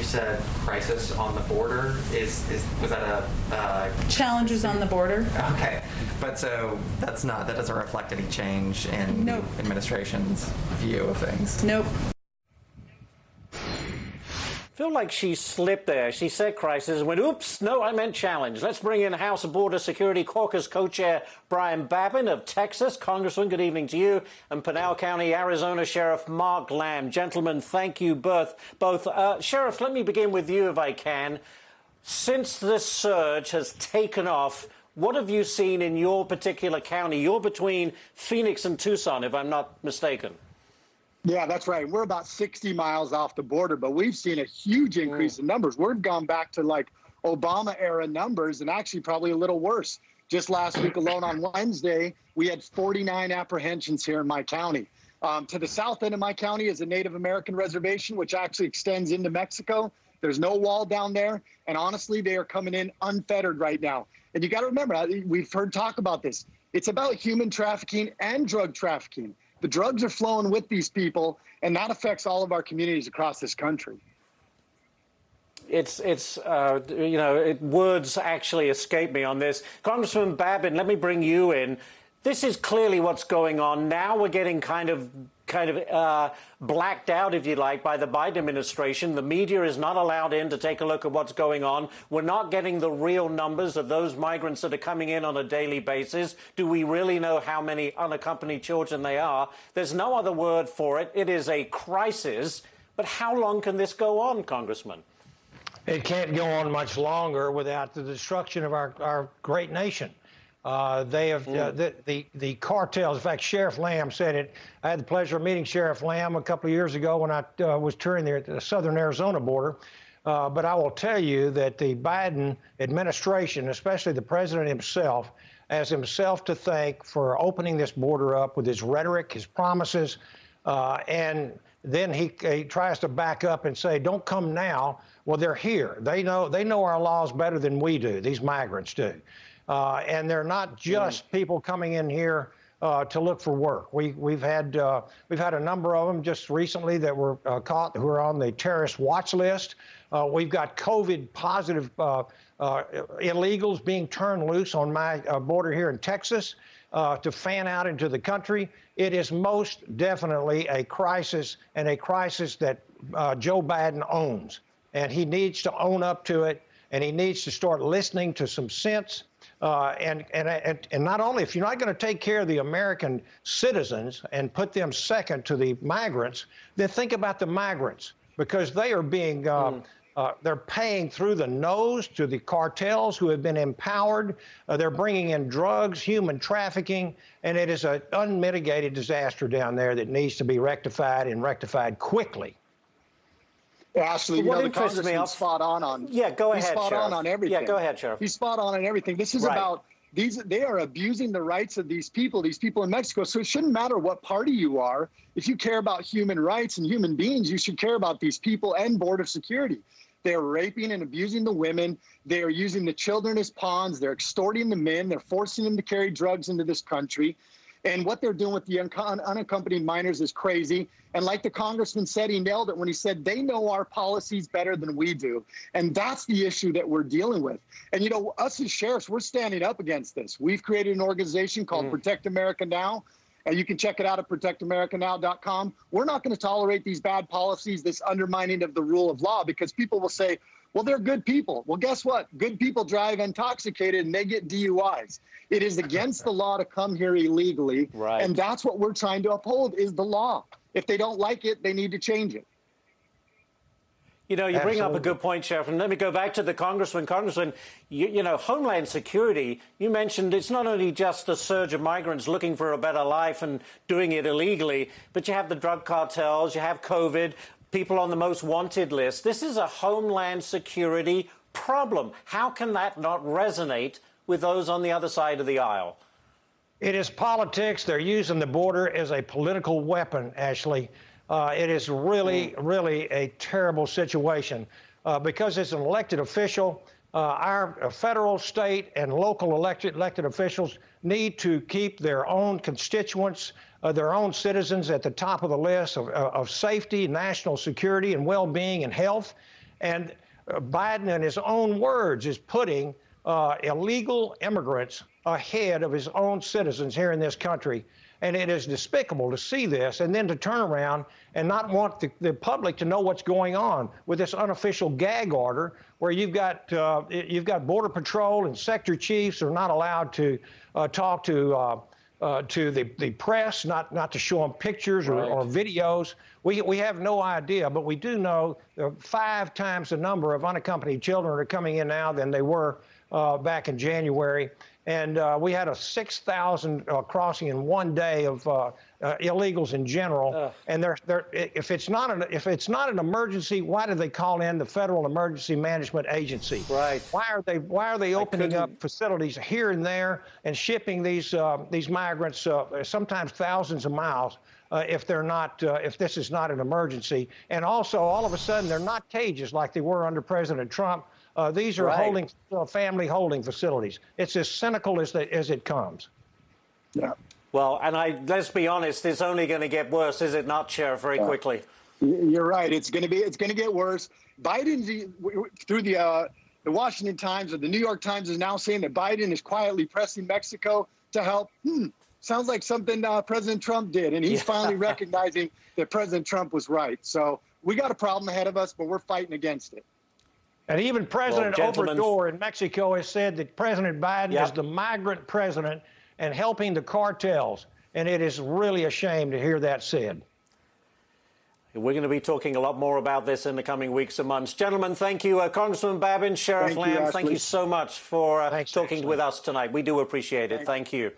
said crisis on the border. Was that a challenges on the border? Okay, but so that doesn't reflect any change in the administration's view of things. Nope. Feel like she slipped there. She said crisis and went, oops, no, I meant challenge. Let's bring in House Border Security Caucus co-chair Brian Babin of Texas. Congressman, good evening to you. And Pinal County, Arizona Sheriff Mark Lamb. Gentlemen, thank you both. Sheriff, let me begin with you if I can. Since this surge has taken off, what have you seen in your particular county? You're between Phoenix and Tucson, if I'm not mistaken. Yeah, that's right. We're about 60 miles off the border, but we've seen a huge increase in numbers. We've gone back to like Obama-era numbers and actually probably a little worse. Just last week alone on Wednesday, we had 49 apprehensions here in my county. To the south end of my county is a Native American reservation, which actually extends into Mexico. There's no wall down there. And honestly, they are coming in unfettered right now. And you got to remember, we've heard talk about this. It's about human trafficking and drug trafficking. The drugs are flowing with these people, and that affects all of our communities across this country. Words actually escape me on this. Congressman Babin, let me bring you in. This is clearly what's going on. Now we're getting kind of blacked out, if you like, by the Biden administration. The media is not allowed in to take a look at what's going on. We're not getting the real numbers of those migrants that are coming in on a daily basis. Do we really know how many unaccompanied children they are? There's no other word for it. It is a crisis. But how long can this go on, Congressman? It can't go on much longer without the destruction of our great nation. They have the cartels. In fact, Sheriff Lamb said it. I had the pleasure of meeting Sheriff Lamb a couple of years ago when I was touring there at the southern Arizona border. But I will tell you that the Biden administration, especially the president himself, has himself to thank for opening this border up with his rhetoric, his promises, and then he tries to back up and say, "Don't come now." Well, they're here. They know our laws better than we do. These migrants do. And they're not just people coming in here to look for work. We've had a number of them just recently that were caught who are on the terrorist watch list. We've got COVID positive illegals being turned loose on my border here in Texas to fan out into the country. It is most definitely a crisis, and a crisis that Joe Biden owns. And he needs to own up to it, and he needs to start listening to some sense. And not only, if you're not going to take care of the American citizens and put them second to the migrants, then think about the migrants, because they are being, they're paying through the nose to the cartels who have been empowered. They're bringing in drugs, human trafficking, and it is an unmitigated disaster down there that needs to be rectified, and rectified quickly. Ashley, the congressman's spot on. Yeah, go ahead, He's spot Sheriff. on everything. Yeah, go ahead, Sheriff. He's spot on everything. This is about they are abusing the rights of these people in Mexico. So it shouldn't matter what party you are. If you care about human rights and human beings, you should care about these people and border security. They are raping and abusing the women. They are using the children as pawns. They're extorting the men. They're forcing them to carry drugs into this country. And what they're doing with the unaccompanied minors is crazy. And like the congressman said, he nailed it when he said they know our policies better than we do. And that's the issue that we're dealing with. And, you know, us as sheriffs, we're standing up against this. We've created an organization called Protect America Now. And you can check it out at protectamericanow.com. We're not going to tolerate these bad policies, this undermining of the rule of law, because people will say, well, they're good people. Well, guess what? Good people drive intoxicated and they get DUIs. It is against the law to come here illegally. Right. And that's what we're trying to uphold, is the law. If they don't like it, they need to change it. You know, you bring up a good point, Sheriff, and let me go back to the Congressman. Congressman, you know, Homeland Security, you mentioned it's not only just a surge of migrants looking for a better life and doing it illegally, but you have the drug cartels, you have COVID, people on the most wanted list. This is a Homeland Security problem. How can that not resonate with those on the other side of the aisle? It is politics. They're using the border as a political weapon, Ashley. It is really, really a terrible situation because as an elected official, our federal, state, and local elected officials need to keep their own constituents, their own citizens at the top of the list of safety, national security, and well-being and health. And Biden, in his own words, is putting illegal immigrants ahead of his own citizens here in this country. And it is despicable to see this and then to turn around and not want the public to know what's going on with this unofficial gag order where you've got Border Patrol and sector chiefs are not allowed to talk to the press, not to show them pictures or videos. We have no idea, but we do know 5 times the number of unaccompanied children are coming in now than they were back in January. And we had a 6,000 crossing in one day of illegals in general. And if it's not an emergency, why do they call in the Federal Emergency Management Agency? Right. Why are they opening up facilities here and there and shipping these migrants sometimes thousands of miles if they're not if this is not an emergency? And also, all of a sudden, they're not cages like they were under President Trump. These are holding family holding facilities. It's as cynical as it comes. Yeah. Well, and let's be honest, it's only going to get worse, is it not, Sheriff? Very quickly. You're right. It's going to get worse. Biden, through the Washington Times or the New York Times, is now saying that Biden is quietly pressing Mexico to help. Sounds like something President Trump did, and he's finally recognizing that President Trump was right. So we got a problem ahead of us, but we're fighting against it. And even President Obrador in Mexico has said that President Biden is the migrant president and helping the cartels. And it is really a shame to hear that said. We're going to be talking a lot more about this in the coming weeks and months. Gentlemen, thank you. Congressman Babin, Sheriff Lamb, thank you so much for talking with us tonight. We do appreciate it. Thank you.